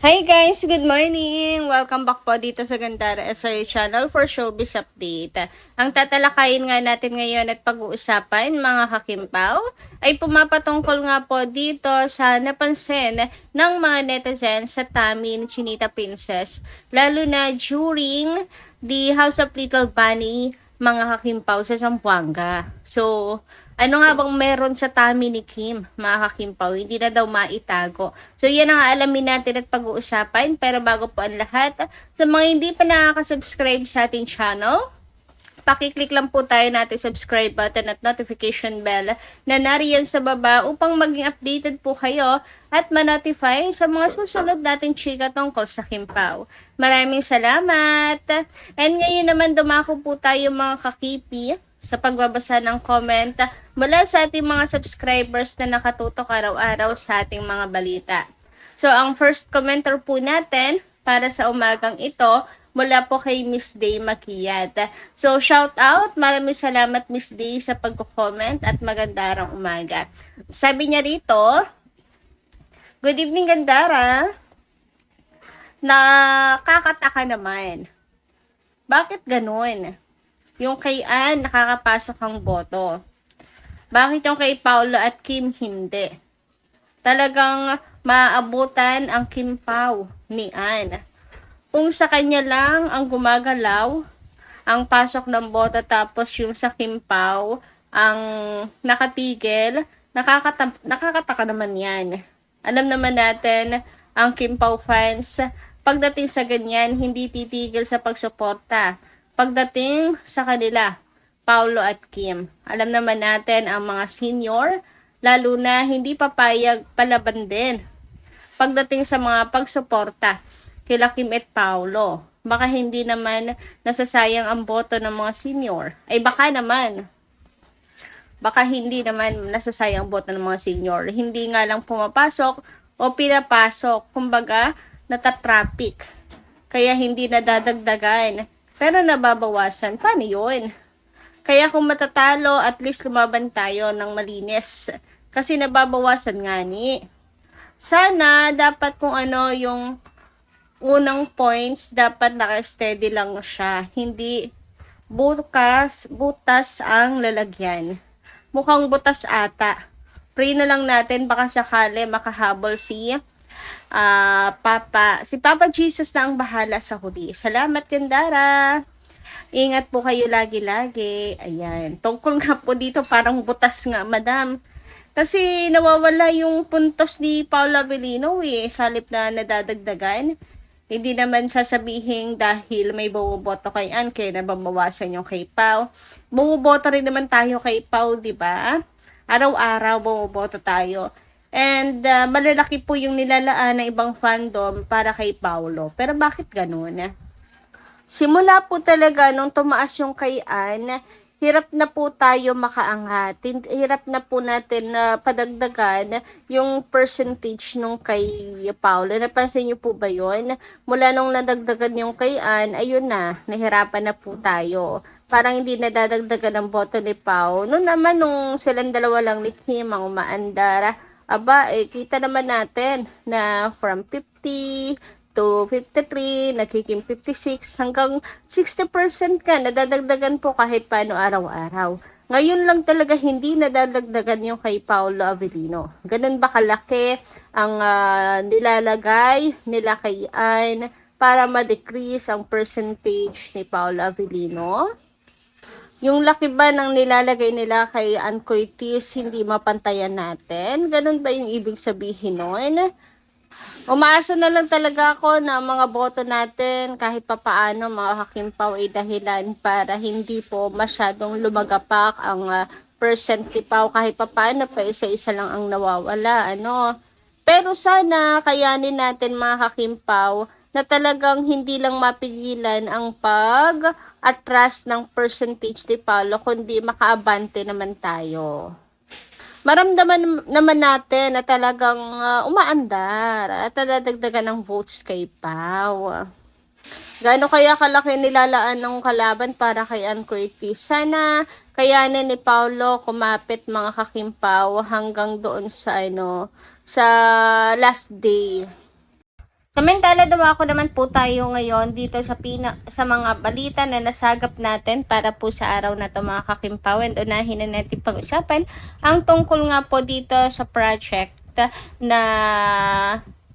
Hi guys! Good morning! Welcome back po dito sa Gandara SRA channel for Showbiz Update. Ang tatalakayin nga natin ngayon at pag-uusapan mga kakimpaw ay pumapatungkol nga po dito sa napansin ng mga netizens sa tummy ni Chinita Princess, lalo na during the House of Little Bunny mga kakimpaw sa Zamboanga. So, ano nga bang meron sa tummy ni Kim, mga kakimpaw? Hindi na daw maitago. So, yan ang aalamin natin at pag-uusapan. Pero bago po ang lahat, sa mga hindi pa nakaka-subscribe sa ating channel, pakiclick lang po tayo natin subscribe button at notification bell na nariyan sa baba upang maging updated po kayo at ma-notify sa mga susunod nating chika tungkol sa Kimpaw. Maraming salamat! And ngayon naman dumako po tayo mga kakipi sa pagbabasa ng comment mula sa ating mga subscribers na nakatutok araw-araw sa ating mga balita. So, ang first commenter po natin para sa umagang ito, mula po kay Miss Day Makiyat. So, shout out. Maraming salamat Miss Day sa pagko-comment at magandang umaga. Sabi niya rito, good evening Gandara. Nakakataka naman. Bakit ganun? Yung kay Ann, nakakapasok ang boto. Bakit yung kay Paolo at Kim hindi? Talagang maabutan ang Kimpaw ni Ann. Kung sa kanya lang ang gumagalaw, ang pasok ng boto, tapos yung sa Kimpaw ang nakatigil, nakakataka naman yan. Alam naman natin, ang Kimpaw fans, pagdating sa ganyan, hindi titigil sa pagsuporta. Pagdating sa kanila, Paolo at Kim, alam naman natin ang mga senior, lalo na hindi papayag palaban din. Pagdating sa mga pagsuporta, kila Kim at Paolo, baka hindi naman nasasayang ang boto ng mga senior. Ay baka hindi naman nasasayang ang boto ng mga senior. Hindi nga lang pumapasok o pinapasok. Kumbaga, natatraffic. Kaya hindi nadadagdagan. Pero nababawasan. Paano yun? Kaya kung matatalo, at least lumaban tayo ng malinis. Kasi nababawasan nga ni. Sana, dapat kung ano yung unang points, dapat naka-steady lang siya. Hindi butas ang lalagyan. Mukhang butas ata. Pray na lang natin, baka sakali makahabol si Papa Jesus na ang bahala sa huli. Salamat Gandara. Ingat po kayo lagi-lagi. Ayan. Tungkol nga po dito, parang butas nga, madam. Kasi nawawala yung puntos ni Paula Avellino sa halip na nadadagdagan. Hindi naman sasabihin dahil may bumoboto kay Ann, kaya nababawasan yung kay Pao. Bumoboto rin naman tayo kay Pao, di ba? Araw-araw bumoboto tayo. And malalaki po yung nilalaan ng ibang fandom para kay Paolo. Pero bakit ganun? Simula po talaga nung tumaas yung kay Ann, hirap na po tayo makaangat. Hirap na po natin na padagdagan yung percentage nung kay Paolo. Napansin niyo po ba yun? Mula nung nadagdagan yung kay Ann, ayun na, nahirapan na po tayo. Parang hindi nadadagdagan ang boto ni Pao. Noon naman, nung silang dalawa lang ni Kim ang umaandar, kita naman natin na from 50 to 53, nagiging 56, hanggang 60% ka, nadadagdagan po kahit paano araw-araw. Ngayon lang talaga hindi nadadagdagan yung kay Paolo Avellino. Ganun ba kalaki ang nilalagay nila kay Ann para ma-decrease ang percentage ni Paolo Avellino? Yung laki ba ng nilalagay nila kay Ann Curtis hindi mapantayan natin? Ganun ba yung ibig sabihin nun? Umaasa na lang talaga ako na mga boto natin kahit papaano mga kakimpaw ay dahilan para hindi po masyadong lumagapak ang percent ni Pao, kahit papaano pa isa-isa lang ang nawawala. Pero sana kayanin natin mga kakimpaw na talagang hindi lang mapigilan ang pag-atras ng percentage ni Paolo, kundi makaabante naman tayo. Maramdaman naman natin na talagang umaandar at nadadagdagan ng votes kay Pao. Gaano kaya kalaki nilalaan ng kalaban para kay Ann Curtis? Sana kayanin ni Paolo kumapit mga kakimpaw hanggang doon sa sa last day. Sa Samantala, dumako naman po tayo ngayon dito sa mga balita na nasagap natin para po sa araw na to mga kakimpawan. Unahin na natin pag-usapan ang tungkol nga po dito sa project na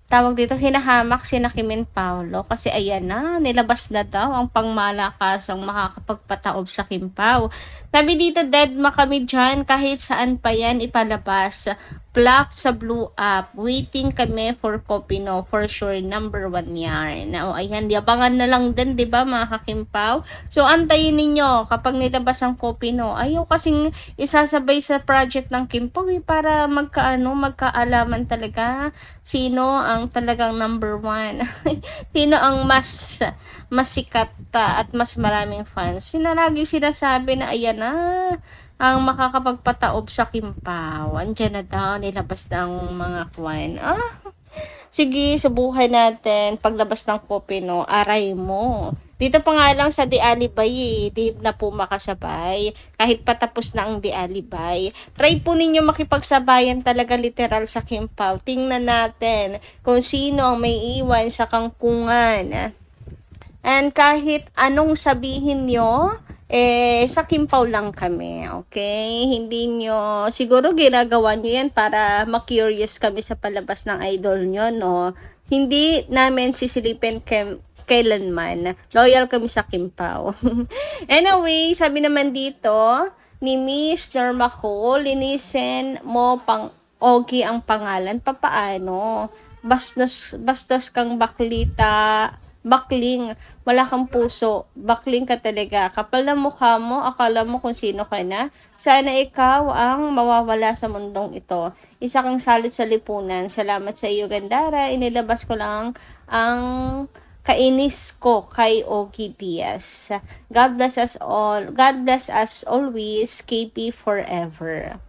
tawag dito, hinahamak si Kim Paulo kasi ayan na, nilabas na daw ang pangmalakasang makakapagpataob sa Kimpaw. Sabi dito, dead ma kami dyan, kahit saan pa yan ipalabas. Black sa blue up, waiting kami for Copino, for sure, number 1 yan. O ayan, yabangan na lang din, di ba mga kakimpaw? So, antayin ninyo kapag nilabas ang Copino. Ayaw kasing isasabay sa project ng Kimpaw para magkaalaman talaga sino ang talagang number 1. Sino ang mas sikat at mas maraming fans. Lagi sinasabi na ayan na, ang makakapagpataob sa Kimpaw. Andiyan na daw, nilabas ng mga kwan. Sige, subukan natin. Paglabas ng Copino, aray mo. Dito pa nga lang sa Di Alibay, di na po makasabay. Kahit patapos na ang Di Alibay. Try po ninyo makipagsabayan talaga literal sa Kimpaw. Tingnan natin kung sino ang may iwan sa kangkungan. And kahit anong sabihin nyo, sa Kimpaw lang kami, okay? Hindi nyo, siguro ginagawa nyo yan para ma-curious kami sa palabas ng idol nyo, no? Hindi namin sisilipin kailanman. Loyal kami sa Kimpaw. Anyway, sabi naman dito, ni Miss Norma Cole, linisin mo pang Ogie ang pangalan. Papaano? Bastos kang bakling, wala kang puso, bakling ka talaga. Kapal na mukha mo, akala mo kung sino ka na. Sana ikaw ang mawawala sa mundong ito. Isa kang salot sa lipunan. Salamat sa iyo, Gandara. Inilabas ko lang ang kainis ko kay Ogie Diaz. God bless us all. God bless us always. KP forever.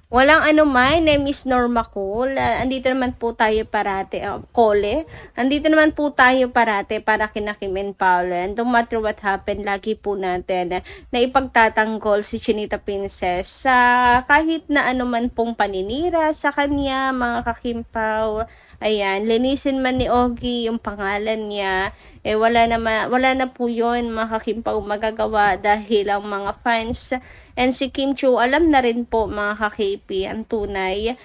Walang anuman, Miss Norma Cole. Andito naman po tayo parate, Cole. Andito naman po tayo parate para kina Kim Paulo. And no matter what happened, lagi po natin na ipagtatanggol si Chinita Princess sa kahit na anuman pong paninira sa kanya, mga kakimpaw. Ayan, linisin man ni Ogie yung pangalan niya, wala na po yun mga kakimpaw magagawa dahil ang mga fans and si Kim Chiu alam na rin po mga ka-KP ang tunay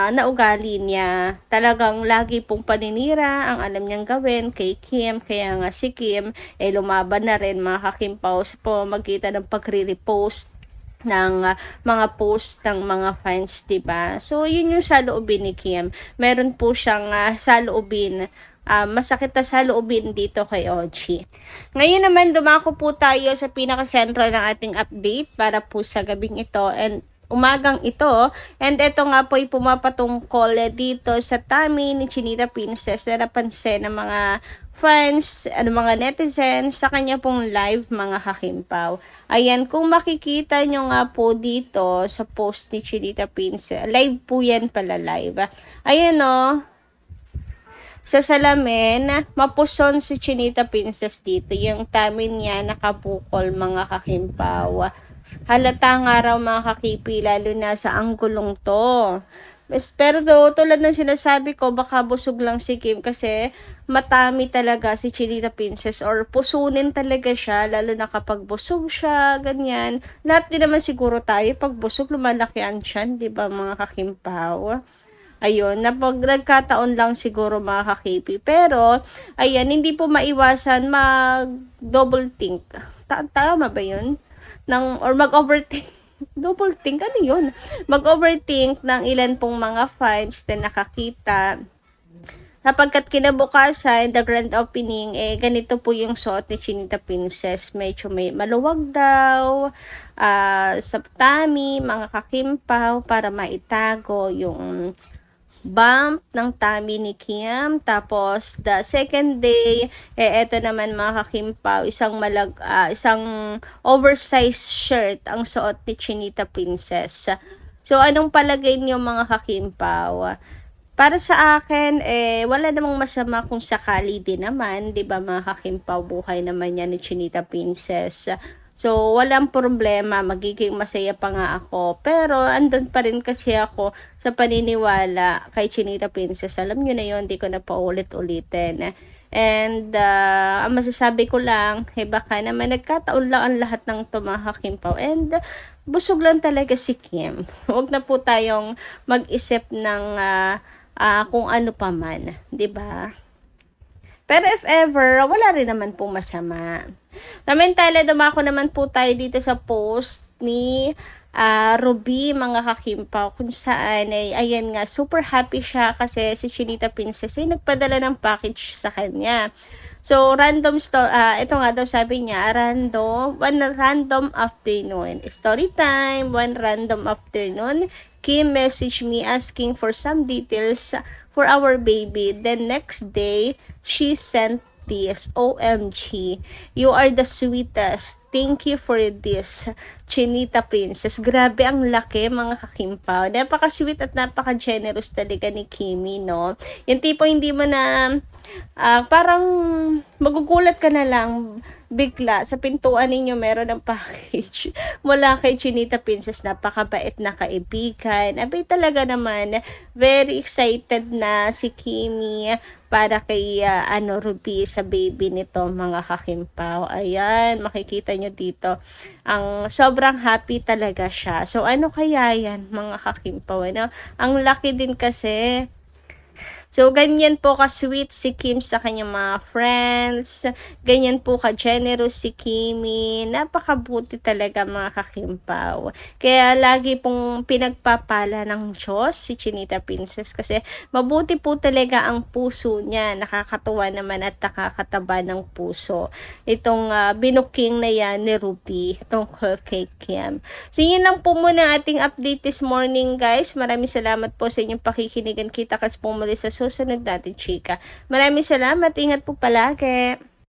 na ugali niya. Talagang lagi pong paninira ang alam niyang gawin kay Kim, kaya nga si Kim lumaban na rin mga kakimpaw sa pamamagitan ng pagre-repost ng mga post ng mga fans, diba? So, yun yung saloobin ni Kim. Meron po siyang saloobin, masakit na saloobin dito kay Ogie. Ngayon naman, dumako po tayo sa pinaka-central ng ating update para po sa gabing ito and umagang ito. And ito nga po ay pumapatungkol dito sa tummy ni Chinita Princess na napansin ng mga fans, mga netizens sa kanya pong live mga kakimpaw. Ayan, kung makikita nyo nga po dito sa post ni Chinita Princess, live po yan pala live. Ayan o, sa salamin, mapuson si Chinita Princess dito. Yung tummy niya nakabukol mga kakimpaw. Halata nga raw mga kakipi, lalo na sa anggulong to. Pero tulad ng sinasabi ko, baka busog lang si Kim kasi matami talaga si Chinita Princess or pusunin talaga siya, lalo na kapag busog siya, ganyan. Lahat din naman siguro tayo, pag busog, lumalaki ang tiyan, di ba mga kakimpaw? Ayun, nagkataon lang siguro mga kakipi. Pero, ayan, hindi po maiwasan mag-double think. Tama ba yun? Or mag-overthink. Double think, ano yun? Mag-overthink ng ilan pong mga fans na nakakita. Sapagkat kinabukasan, the grand opening, ganito po yung suot ni Chinita Princess. Medyo may maluwag daw, sa tummy, mga kakimpaw, para maitago yung bump ng tummy ni Kim. Tapos the second day, eto naman mga kakimpaw, isang oversized shirt ang suot ni Chinita Princess. So anong palagay niyo mga kakimpaw? Para sa akin, wala namang masama kung sakali din naman, 'di ba mga kakimpaw, buhay naman yan ni Chinita Princess. So, walang problema, magiging masaya pa nga ako. Pero, andun pa rin kasi ako sa paniniwala kay Chinita Princess. Alam nyo na yun, hindi ko na paulit-ulitin. And, ang masasabi ko lang, baka naman nagkataon lang ang lahat ng tumahakimpaw. And, busog lang talaga si Kim. Huwag na po tayong mag-isip ng kung ano pa man. 'Di ba? Pero if ever, wala rin naman po masama. Samantala, dumako naman po tayo dito sa post ni Ruby, mga kakimpaw, kung saan ay, ayan nga, super happy siya kasi si Chinita Princess ay nagpadala ng package sa kanya. So, ito nga daw sabi niya, one random afternoon. Story time, one random afternoon. Kim messaged me asking for some details for our baby. Then next day, she sent this. OMG. You are the sweetest. Thank you for this. Chinita Princess. Grabe ang laki, mga kakimpaw. Napaka-sweet at napaka-generous talaga ni Kimi, no? Yung tipo hindi mo na parang magugulat ka na lang bigla sa pintuan ninyo meron ng package mula kay Chinita Princess. Napakabait na kaibigan. Abay talaga naman, very excited na si Kimi para kay Ruby sa baby nito, mga kakimpaw. Ayan, makikita nyo dito. Ang sobrang happy talaga siya. So, ano kaya yan, mga kakimpaw? Ano? Ang laki din kasi. So, ganyan po ka-sweet si Kim sa kanyang mga friends. Ganyan po ka-generous si Kimi. Napakabuti talaga, mga kakimpaw. Kaya lagi pong pinagpapala ng Diyos si Chinita Princess kasi mabuti po talaga ang puso niya. Nakakatuwa naman at nakakataba ng puso. Itong binuking na yan ni Ruby tungkol kay Kim. So, yun lang po muna ating update this morning, guys. Maraming salamat po sa inyong pakikinigan. Kita kas po muli sa susunod natin, chika. Maraming salamat. Ingat po palagi.